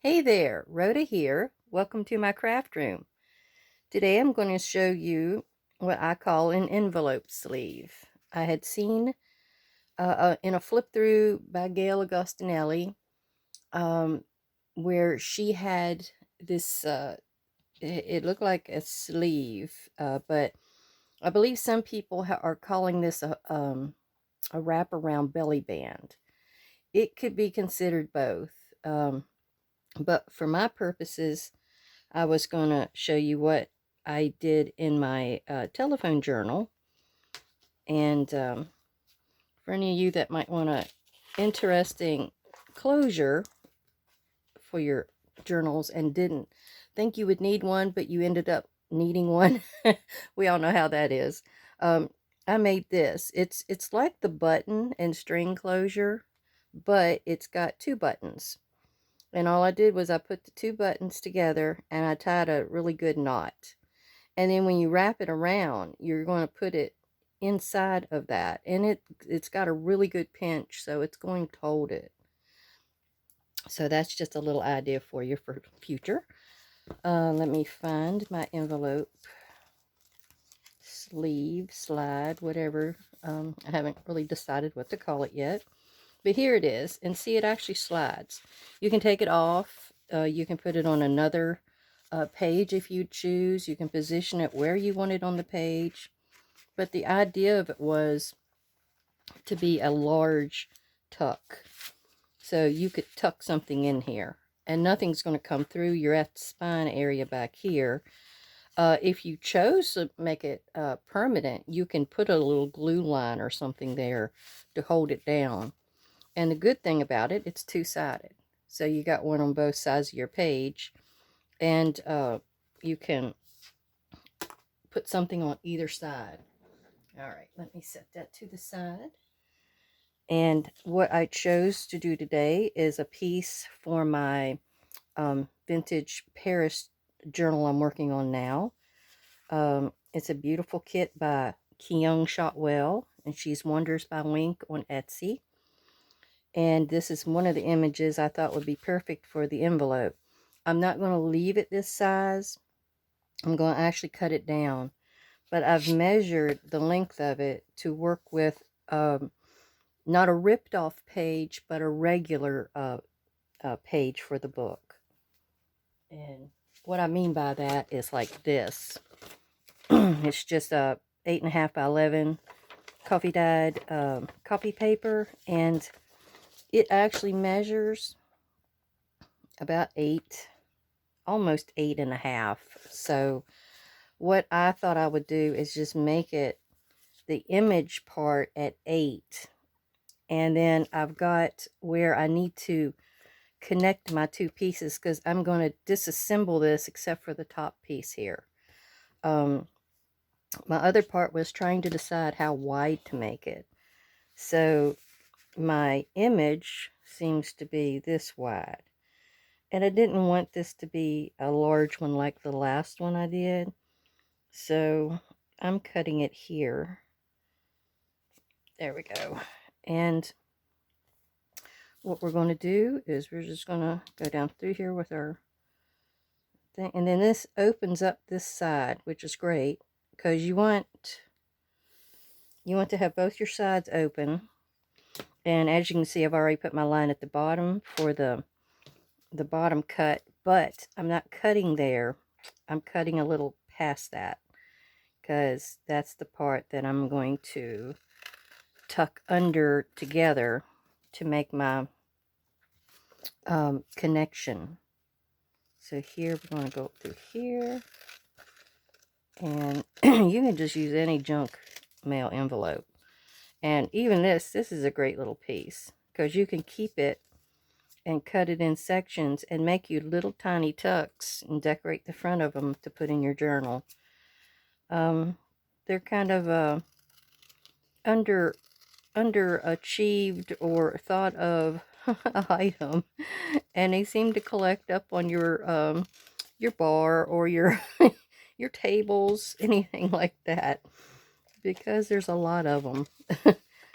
Hey there, Rhoda here. Welcome to my craft room. Today I'm going to show you what I call an envelope sleeve. I had seen in a flip through by Gail Agostinelli um, where she had this, it looked like a sleeve, but I believe some people are calling this a wrap around belly band. It could be considered both, but for my purposes, I was going to show you what I did in my telephone journal. And for any of you that might want a interesting closure for your journals and didn't think you would need one, but you ended up needing one. We all know how that is. I made this. It's like the button and string closure, but it's got two buttons. And all I did was I put the two buttons together and I tied a really good knot. And then when you wrap it around, you're going to put it inside of that. And it's got a really good pinch, so it's going to hold it. So that's just a little idea for you for future. Let me find my envelope, sleeve, slide, whatever. I haven't really decided what to call it yet. But here it is, and see, it actually slides. You can take it off. You can put it on another page if you choose. You can position it where you want it on the page. But the idea of it was to be a large tuck. So you could tuck something in here, and nothing's going to come through. You're at the spine area back here. If you chose to make it permanent, you can put a little glue line or something there to hold it down. And the good thing about it, it's two-sided. So you got one on both sides of your page, and you can put something on either side. All right, let me set that to the side. And what I chose to do today is a piece for my vintage Paris journal I'm working on now. It's a beautiful kit by Kyung Shotwell, and she's Wonders by Wink on Etsy. And this is one of the images I thought would be perfect for the envelope. I'm not going to leave it this size. I'm going to actually cut it down. But I've measured the length of it to work with not a ripped off page, but a regular page for the book. And what I mean by that is like this. It's just a 8.5 by 11 coffee dyed copy paper, and it actually measures about 8, almost 8.5. So what I thought I would do is just make it the image part at 8, and then I've got where I need to connect my two pieces, because I'm going to disassemble this except for the top piece here. My other part was trying to decide how wide to make it. So my image seems to be this wide. And I didn't want this to be a large one like the last one I did. So I'm cutting it here. There we go. And what we're going to do is we're just going to go down through here with our thing. And then this opens up this side, which is great, because you want to have both your sides open. And as you can see, I've already put my line at the bottom for the bottom cut, but I'm not cutting there. I'm cutting a little past that, because that's the part that I'm going to tuck under together to make my connection. So here we're going to go through here, and you can just use any junk mail envelope. And even this is a great little piece, because you can keep it and cut it in sections and make you little tiny tucks and decorate the front of them to put in your journal. They're kind of underachieved or thought of item, and they seem to collect up on your bar or your your tables, anything like that, because there's a lot of them.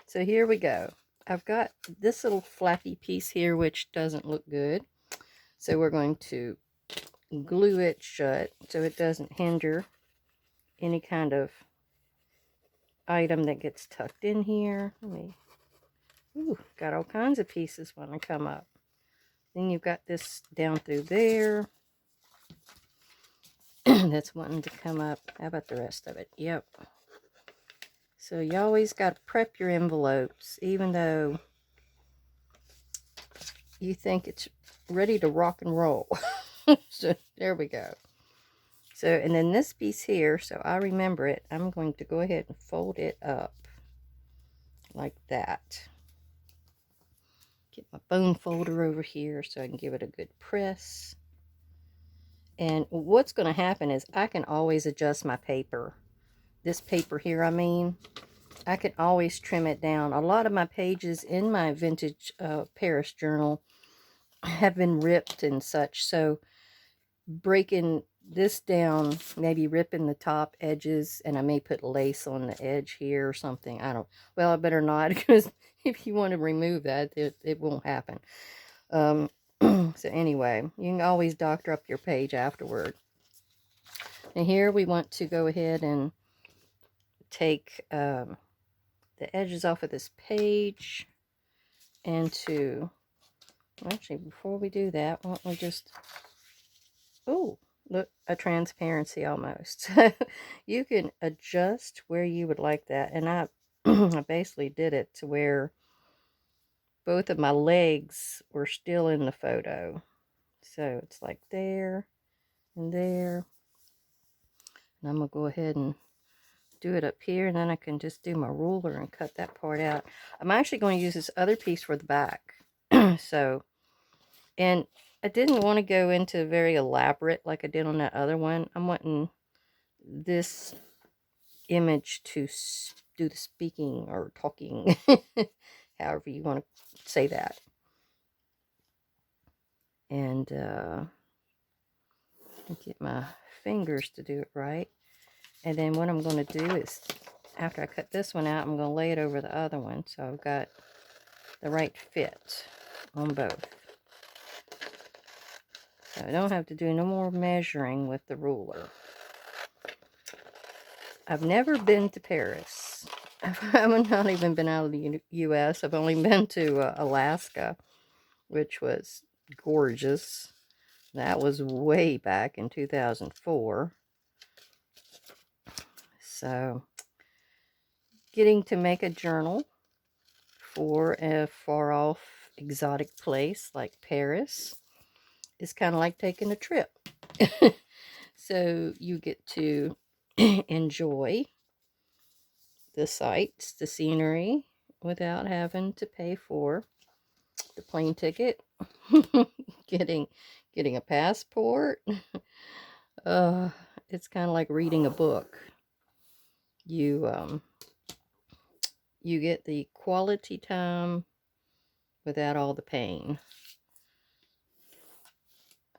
So here we go. I've got this little flappy piece here which doesn't look good, So we're going to glue it shut so it doesn't hinder any kind of item that gets tucked in here. Ooh, got all kinds of pieces want to come up. Then you've got this down through there. That's wanting to come up. How about the rest of it? Yep. So you always got to prep your envelopes, even though you think it's ready to rock and roll. So there we go. So, and then this piece here, so I remember it, I'm going to go ahead and fold it up like that. Get my bone folder over here so I can give it a good press. And what's going to happen is I can always adjust my paper. This paper here, I can always trim it down. A lot of my pages in my vintage Paris journal have been ripped and such, so breaking this down, maybe ripping the top edges, and I may put lace on the edge here or something. Well, I better not, because if you want to remove that, it won't happen. So anyway, you can always doctor up your page afterward. And here we want to go ahead and take the edges off of this page, and actually, before we do that, why don't we just, oh, look, a transparency almost. You can adjust where you would like that, and I I basically did it to where both of my legs were still in the photo. So it's like there and there. And I'm going to go ahead and do it up here, and then I can just do my ruler and cut that part out. I'm actually going to use this other piece for the back. So, and I didn't want to go into very elaborate like I did on that other one. I'm wanting this image to do the speaking or talking, however you want to say that. And get my fingers to do it right. And then what I'm going to do is, after I cut this one out, I'm going to lay it over the other one, so I've got the right fit on both. So I don't have to do no more measuring with the ruler. I've never been to Paris. I've not even been out of the U.S. I've only been to Alaska, which was gorgeous. That was way back in 2004. So, getting to make a journal for a far-off exotic place like Paris is kind of like taking a trip. So, you get to enjoy the sights, the scenery, without having to pay for the plane ticket, getting a passport. It's kind of like reading a book. You get the quality time without all the pain.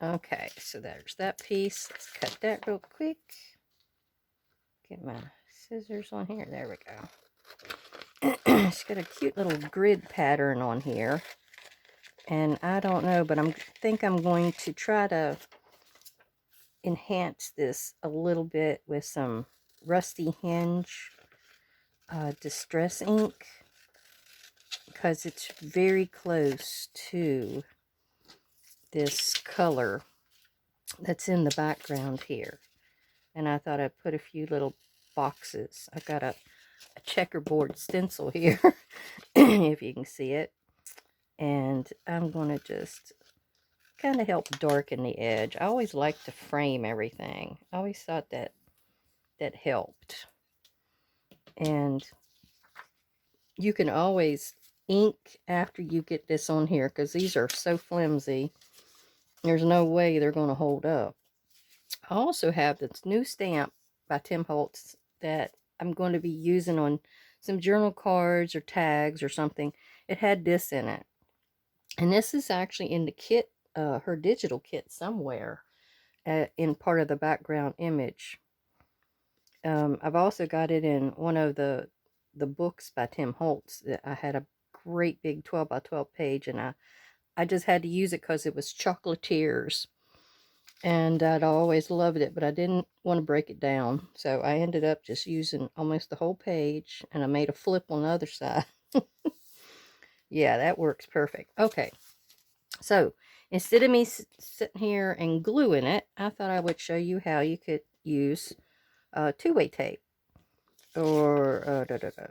Okay, so there's that piece. Let's cut that real quick. Get my scissors on here. There we go. It's got a cute little grid pattern on here. And I don't know, but I think I'm going to try to enhance this a little bit with some Rusty Hinge Distress ink, because it's very close to this color that's in the background here. And I thought I'd put a few little boxes. I've got a checkerboard stencil here, if you can see it. And I'm going to just kind of help darken the edge. I always like to frame everything. I always thought that helped. And you can always ink after you get this on here, because these are so flimsy. There's no way they're going to hold up. I also have this new stamp by Tim Holtz that I'm going to be using on some journal cards or tags or something. It had this in it. And this is actually in the kit, her digital kit somewhere, in part of the background image. I've also got it in one of the books by Tim Holtz. I had a great big 12 by 12 page, and I just had to use it because it was Chocolatiers. And I'd always loved it, but I didn't want to break it down. So I ended up just using almost the whole page, and I made a flip on the other side. Yeah, that works perfect. Okay, so instead of me sitting here and gluing it, I thought I would show you how you could use two-way tape. Or,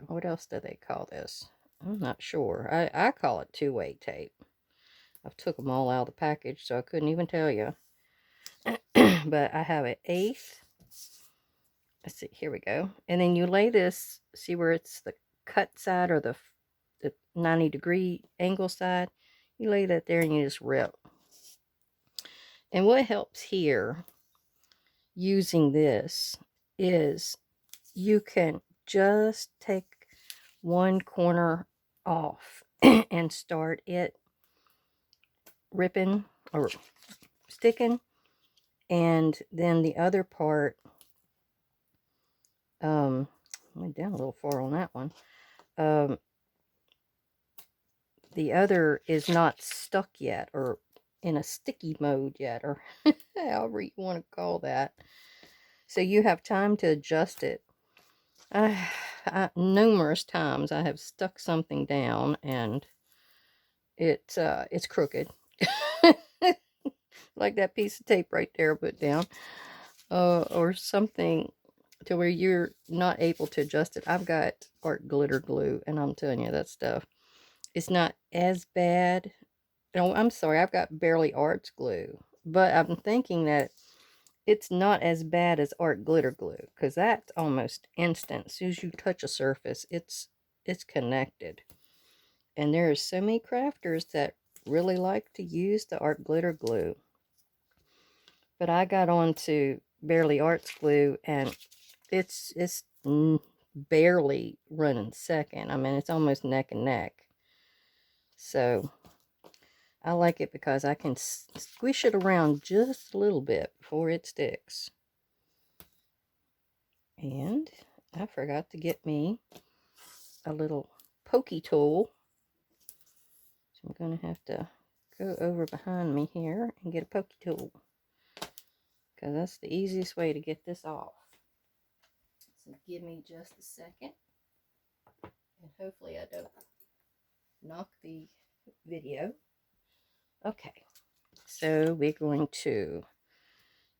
what else do they call this? I'm not sure. I call it two-way tape. I've took them all out of the package, so I couldn't even tell you. But I have an eighth. Let's see, here we go. And then you lay this, see where it's the cut side or the 90-degree angle side? You lay that there and you just rip. And what helps here using this is you can just take one corner off and start it ripping or sticking, and then the other part, I went down a little far on that one. The other is not stuck yet, or in a sticky mode yet, or however you want to call that. So you have time to adjust it. Numerous times I have stuck something down and it's crooked. Like that piece of tape right there I put down. Or something to where you're not able to adjust it. I've got art glitter glue, and I'm telling you, that stuff, it's not as bad. No, I'm sorry, I've got Barely Arts glue, but I'm thinking that it's not as bad as art glitter glue, because that's almost instant. As soon as you touch a surface, it's connected. And there are so many crafters that really like to use the art glitter glue. But I got on to Barely Arts glue, and it's barely running second. I mean, it's almost neck and neck. So I like it because I can squish it around just a little bit before it sticks. And I forgot to get me a little pokey tool. So I'm going to have to go over behind me here and get a pokey tool, because that's the easiest way to get this off. So give me just a second. And hopefully I don't knock the video. Okay, so we're going to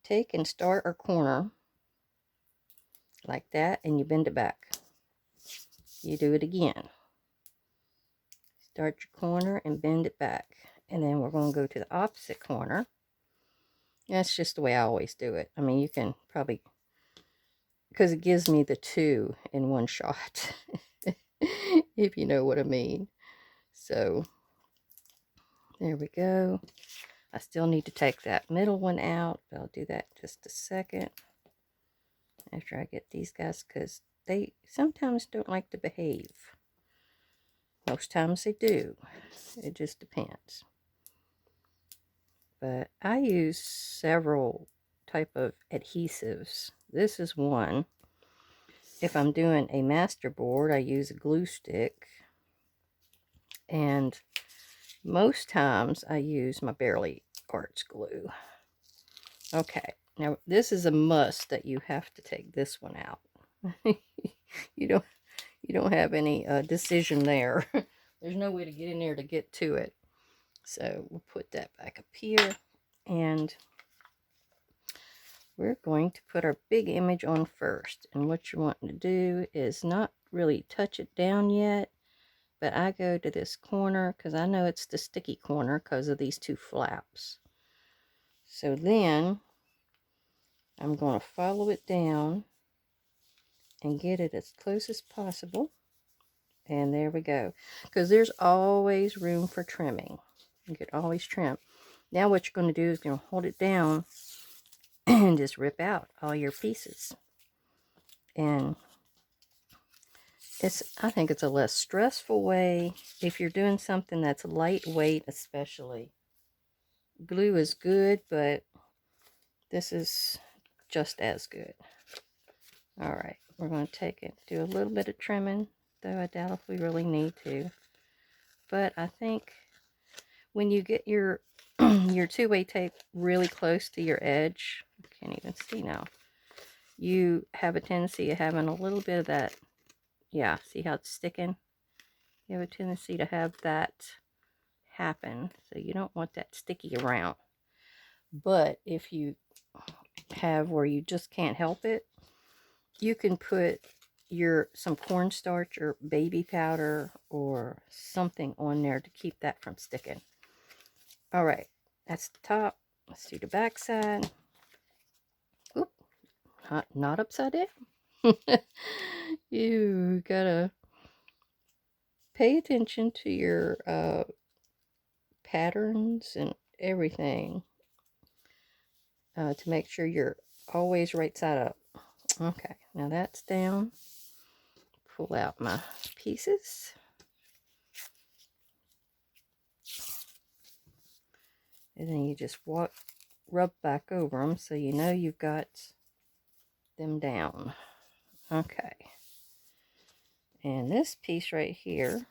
take and start our corner like that, and you bend it back. You do it again. Start your corner and bend it back. And then we're going to go to the opposite corner. That's just the way I always do it. I mean, you can probably, because it gives me the two in one shot, if you know what I mean. So there we go. I still need to take that middle one out, but I'll do that in just a second after I get these guys, because they sometimes don't like to behave. Most times they do. It just depends. But I use several type of adhesives. This is one. If I'm doing a masterboard, I use a glue stick. And most times I use my Barely Arts glue. Okay, now this is a must that you have to take this one out. you don't have any decision there. There's no way to get in there to get to it. So we'll put that back up here, and we're going to put our big image on first. And what you're wanting to do is not really touch it down yet, but I go to this corner because I know it's the sticky corner because of these two flaps. So then I'm going to follow it down and get it as close as possible. And there we go. Because there's always room for trimming. You can always trim. Now what you're going to do is going to hold it down and just rip out all your pieces. And I think it's a less stressful way if you're doing something that's lightweight, especially. Glue is good, but this is just as good. All right, we're going to take it, do a little bit of trimming, though I doubt if we really need to. But I think when you get your your two-way tape really close to your edge, I can't even see now, you have a tendency of having a little bit of that, yeah, see how it's sticking? You have a tendency to have that happen, so you don't want that sticky around. But if you have where you just can't help it, you can put some cornstarch or baby powder or something on there to keep that from sticking. All right, that's the top. Let's do the back side. Oop, not upside down. You gotta pay attention to your patterns and everything to make sure you're always right side up. Okay, now that's down. Pull out my pieces. And then you just rub back over them so you know you've got them down. Okay. And this piece right here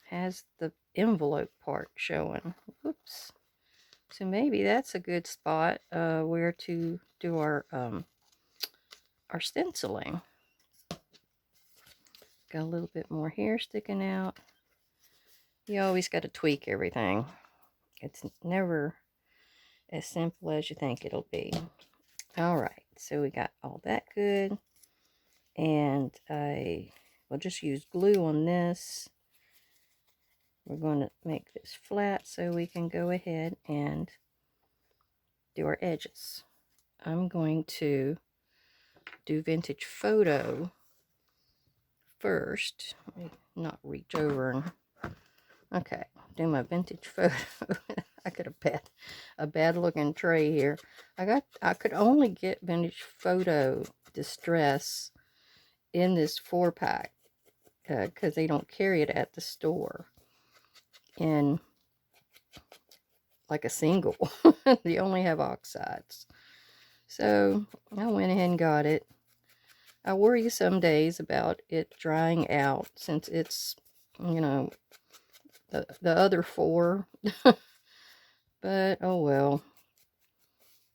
has the envelope part showing. Oops. So maybe that's a good spot where to do our stenciling. Got a little bit more hair sticking out. You always got to tweak everything. It's never as simple as you think it'll be. All right, so we got all that good. And I will just use glue on this. We're going to make this flat so we can go ahead and do our edges. I'm going to do Vintage Photo first. Let me not reach over and okay, do my Vintage Photo. I got a bad looking tray here. I could only get Vintage Photo Distress in this 4-pack because they don't carry it at the store in like a single. They only have oxides. So I went ahead and got it. I worry some days about it drying out since it's, you know, the other 4. But oh well,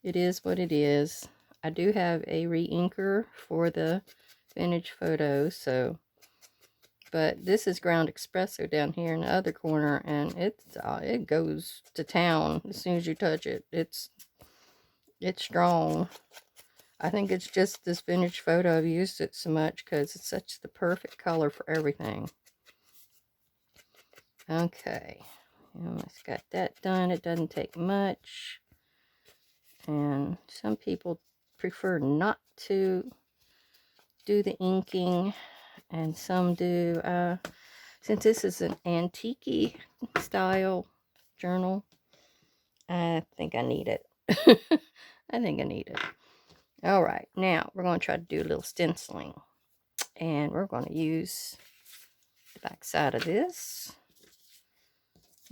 it is what it is. I do have a re-inker for the Vintage Photo, so, but this is ground espresso down here in the other corner, and it goes to town as soon as you touch it. It's strong. I think it's just this Vintage Photo. I've used it so much because it's such the perfect color for everything. Okay, almost got that done. It doesn't take much. And some people prefer not to do the inking, and some do. Since this is an antique style journal, I think I need it. I think I need it. All right, now we're going to try to do a little stenciling, and we're going to use the back side of this.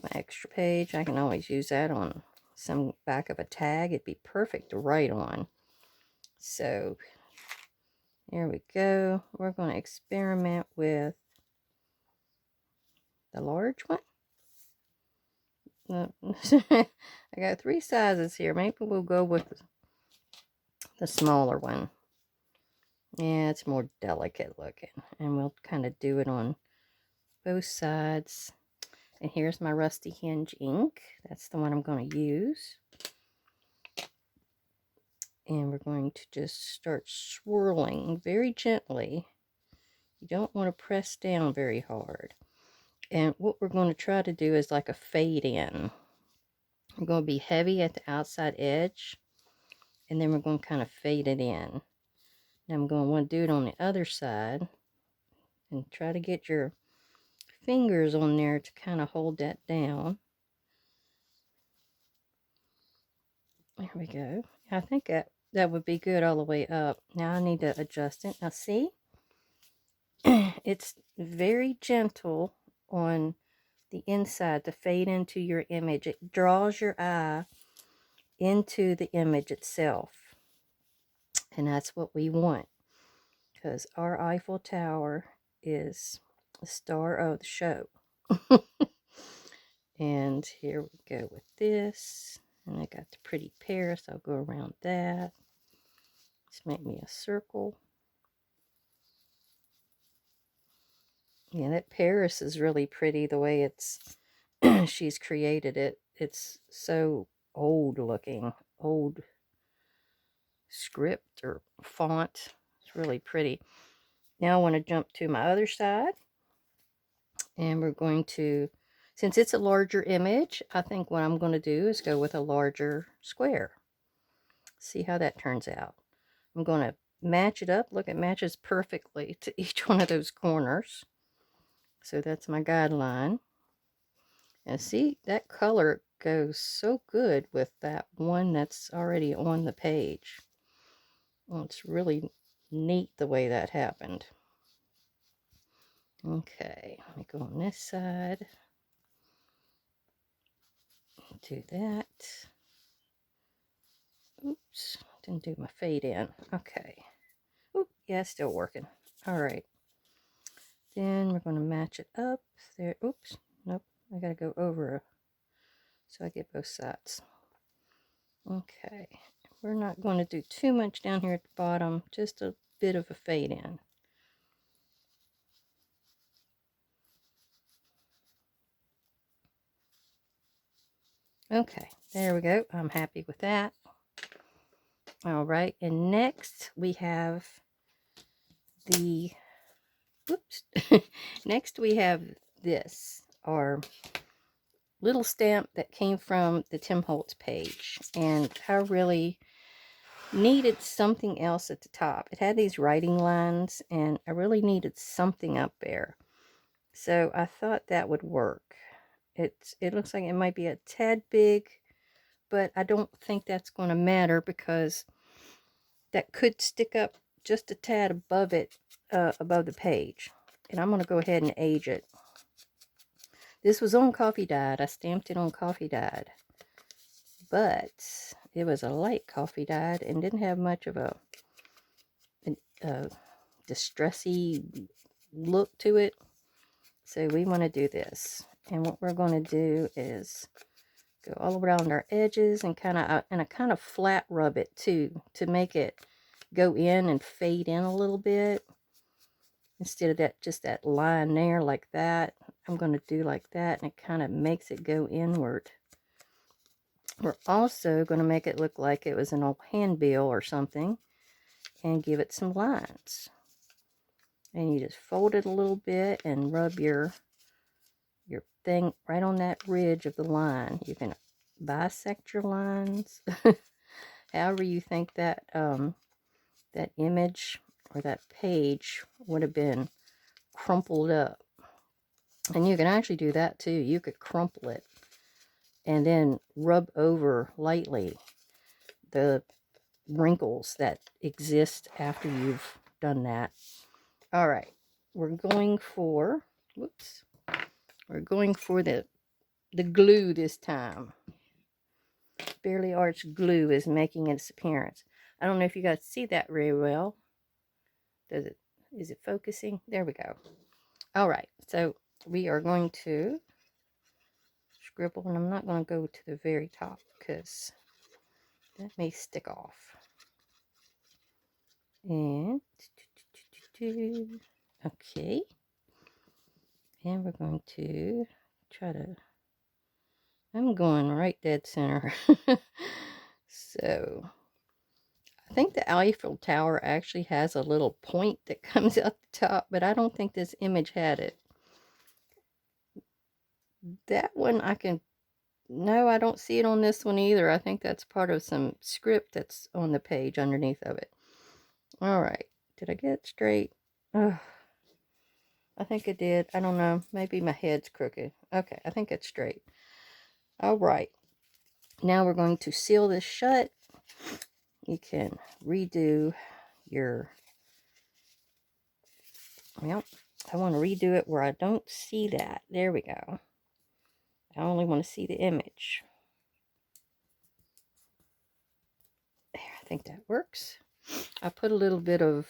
My extra page, I can always use that on some back of a tag. It'd be perfect to write on. So here we go. We're going to experiment with the large one. I got 3 sizes here. Maybe we'll go with the smaller one. Yeah, it's more delicate looking. And we'll kind of do it on both sides. And here's my Rusty Hinge ink. That's the one I'm going to use. And we're going to just start swirling very gently. You don't want to press down very hard. And what we're going to try to do is like a fade in. We're going to be heavy at the outside edge, and then we're going to kind of fade it in. Now I'm going to want to do it on the other side, and try to get your fingers on there to kind of hold that down. There we go. I think that would be good all the way up. Now I need to adjust it. Now see, it's very gentle on the inside to fade into your image. It draws your eye into the image itself, and that's what we want, because our Eiffel Tower is the star of the show. And here we go with this. And I got the pretty pear, so I'll go around that. Just make me a circle. Yeah, that Paris is really pretty the way it's she's created it. It's so old looking, old script or font. It's really pretty. Now I want to jump to my other side, and we're going to, since it's a larger image, I think what I'm going to do is go with a larger square. See how that turns out. I'm going to match it up. Look, it matches perfectly to each one of those corners. So that's my guideline. And see, that color goes so good with that one that's already on the page. Well, it's really neat the way that happened. Okay, let me go on this side. Do that. Oops, didn't do my fade in. Okay. Oop, yeah, it's still working. All right. Then we're going to match it up there. Oops, nope, I got to go over so I get both sides. Okay, we're not going to do too much down here at the bottom, just a bit of a fade in. Okay, there we go. I'm happy with that. All right, and next we have the, whoops, next we have this, our little stamp that came from the Tim Holtz page, and I really needed something else at the top. It had these writing lines, and I really needed something up there. So I thought that would work. It looks like it might be a tad big, but I don't think that's going to matter because that could stick up just a tad above it, above the page. And I'm going to go ahead and age it. This was on coffee dyed. I stamped it on coffee dyed, but it was a light coffee dyed and didn't have much of a distressy look to it. So we want to do this, and what we're going to do is go all around our edges and kind of flat rub it too, to make it go in and fade in a little bit instead of that just that line there like that. I'm going to do like that, and it kind of makes it go inward. We're also going to make it look like it was an old handbill or something and give it some lines. And you just fold it a little bit and rub your thing right on that ridge of the line. You can bisect your lines however you think that that image or that page would have been crumpled up. And you can actually do that too. You could crumple it and then rub over lightly the wrinkles that exist after you've done that. All right, we're going for, whoops, we're going for the glue this time. Barely Arch glue is making its appearance. I don't know if you guys see that very well. Is it focusing? There we go. All right, so we are going to scribble, and I'm not going to go to the very top because that may stick off. And okay, and we're going to try to, I'm going right dead center. So I think the Eiffel Tower actually has a little point that comes out the top, but I don't think this image had it. That one I can, no, I don't see it on this one either. I think that's part of some script that's on the page underneath of it. All right, did I get it straight? Oh, I think I did. I don't know. Maybe my head's crooked. Okay, I think it's straight. All right. Now we're going to seal this shut. You can redo your, well, I want to redo it where I don't see that. There we go. I only want to see the image. There, I think that works. I put a little bit of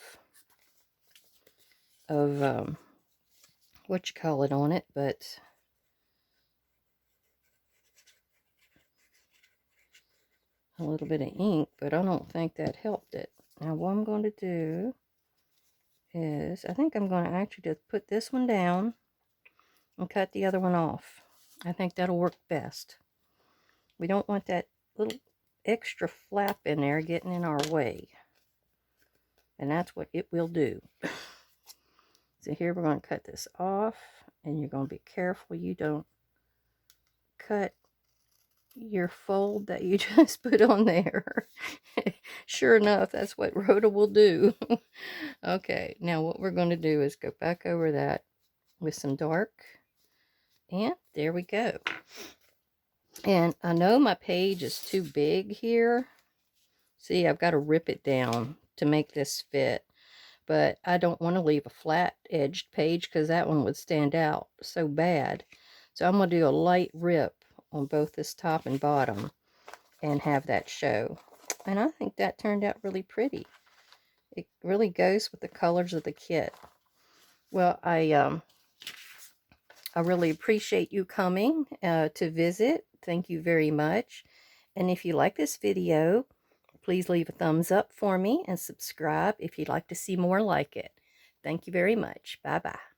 what you call it on it, but a little bit of ink, but I don't think that helped it. Now what I'm going to do is, I think I'm going to actually just put this one down and cut the other one off. I think that'll work best. We don't want that little extra flap in there getting in our way. And that's what it will do. So here we're going to cut this off, and you're going to be careful you don't cut your fold that you just put on there. Sure enough, that's what Rhoda will do. Okay, now what we're going to do is go back over that with some dark, and there we go. And I know my page is too big here. See, I've got to rip it down to make this fit, but I don't want to leave a flat edged page because that one would stand out so bad. So I'm going to do a light rip on both this top and bottom and have that show. And I think that turned out really pretty. It really goes with the colors of the kit. Well, I really appreciate you coming to visit. Thank you very much. And if you like this video, please leave a thumbs up for me and subscribe if you'd like to see more like it. Thank you very much. Bye-bye.